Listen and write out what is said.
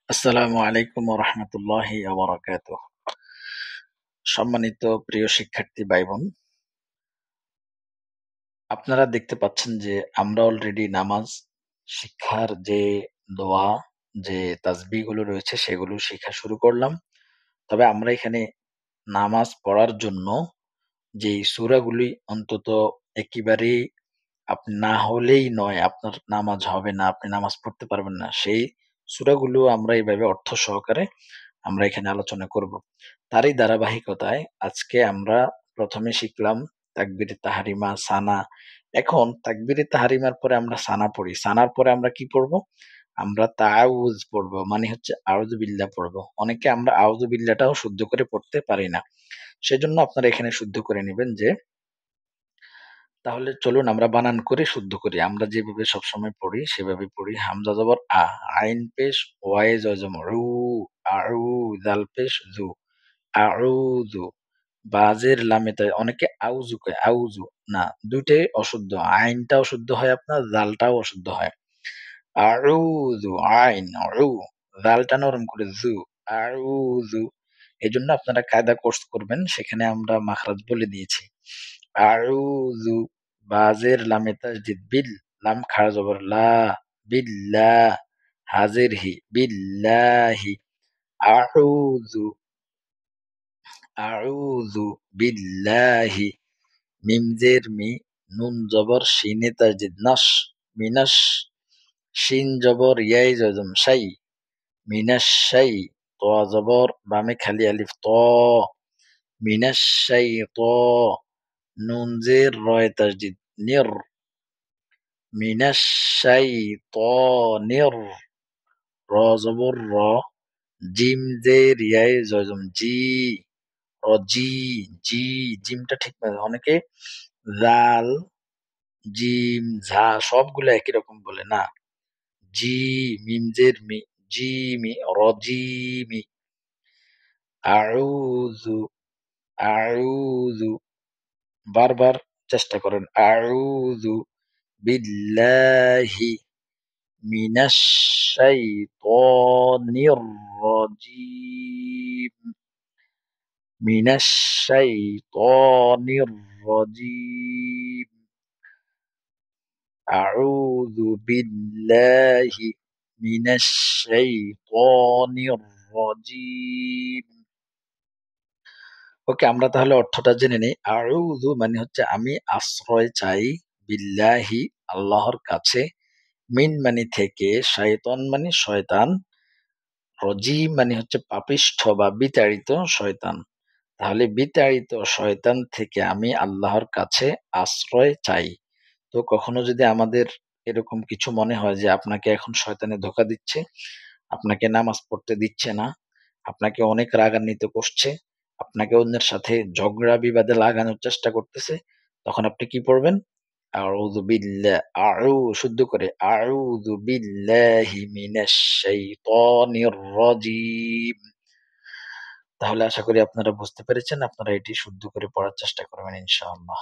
আসসালামু আলাইকুম ওয়া রাহমাতুল্লাহি ওয়া বারাকাতুহু। সম্মানিত প্রিয় শিক্ষার্থী ভাই বোন, আপনারা দেখতে পাচ্ছেন যে আমরা অলরেডি নামাজ শিক্ষার যে দোয়া, যে তাসবিহ গুলো রয়েছে সেগুলো শিখা শুরু করলাম। তবে আমরা এখানে নামাজ পড়ার জন্য যেই সূরাগুলি অন্তত একেবারেই আপনি না হলেই নয়, আপনার নামাজ হবে না, আপনি নামাজ পড়তে পারবেন না। সেই সূরাগুলো আমরা এভাবে অর্থ সহকারে আমরা এখানে আলোচনা করব। তারই ধারাবাহিকতায় আজকে আমরা ১ম এ শিখলাম তাকবীরে তাহরিমা, সানা। এখন তাকবীরে তাহরিমার পরে আমরা সানা পড়ি। সানার পরে আমরা কি পড়ব? আমরা তাআউয পড়ব। মানে হচ্ছে আউযু বিল্লাহ পড়ব। অনেকে আমরা আউযু বিল্লাহটাও শুদ্ধ করে পড়তে পারি না। সেজন্য আপনারা এখানে শুদ্ধ করে নিবেন যে তাহলে চলুন আমরা বানান করে শুদ্ধ করি। আমরা যেভাবে সবসময় পড়ি সেভাবে পড়ি। হামজা জবর আ, আইন পেশ, ওয়ায়ে জজম উ, আউ, জাল পেশ জু, আউযু। বাজের লামে তাই অনেকে আউযু কয়, আউযু না, ২ টাই অশুদ্ধ। আইনটা অশুদ্ধ হয় আপনার, জালটাও অশুদ্ধ হয়। আউযু, আইন, উ, জালটা নরম করে জু, আউযু। এজন্য আপনারা কায়দা কোর্স করবেন। সেখানে আমরা মাখরাজ বলে দিয়েছি। আউযু, বাজের লামে তাসদিদ বিল, লাম খাড়া জবর লা, বিল্লাহ, হাজের হি, বিল্লাহি। আউযু, আউযু বিল্লাহি। মিম জের মি, নুন জবর শিনে তাসদিদ নাস, মিনাস। শিন জবর ইয়াই জজম শাই, মিনাস শাই। ত জবর বামে খালি আলিফ ত, মিনাস শাই ত। নুন জের রয় তাসদিদ নির, মিনাস শাই ত নির। র জবর র, জিম জের ইয়াই জজম জি, জি, জি। জিমটা ঠিক না, অনেকে জাল, জিম, ঝা সবগুলো একই রকম বলে না। জি, মিমজের মি, জিমি, রজিমি। আউযু, আউযু। বারবার চেষ্টা করেন। আউযু বিল্লাহি মিনাশ শাইতানির রাজিম, মিনাশ শাইতানির রাজিম। আউযু বিল্লাহি মিনাশ শাইতানির রাজিম। ওকে, আমরা তাহলে অর্থটা জেনে নেই। আউযু মানে হচ্ছে আমি আশ্রয় চাই, বিল্লাহি আল্লাহর কাছে, মিন মানে থেকে, শাইতান মানে শয়তান, রজিম মানে হচ্ছে পাপিষ্ঠ বা বিতাড়িত শয়তান। তাহলে বিতাড়িত শয়তান থেকে আমি আল্লাহর কাছে আশ্রয় চাই। তো কখনো যদি আমাদের এরকম কিছু মনে হয় যে আপনাকে এখন শয়তানে ধোঁকা দিচ্ছে, আপনাকে নামাজ পড়তে দিচ্ছে না, আপনাকে অনেক রাগান্বিত করছে, আপনাকে অন্যের সাথে ঝগড়া বিবাদে লাগানোর চেষ্টা করতেছে, তখন আপনি কি পড়বেন? আউযু বিল্লাহ, শুদ্ধ করে আউযু বিল্লাহি মিনাশ শাইতানির রাজিম। তাহলে আশা করি আপনারা বুঝতে পেরেছেন। আপনারা এটি শুদ্ধ করে পড়ার চেষ্টা করবেন ইনশাআল্লাহ।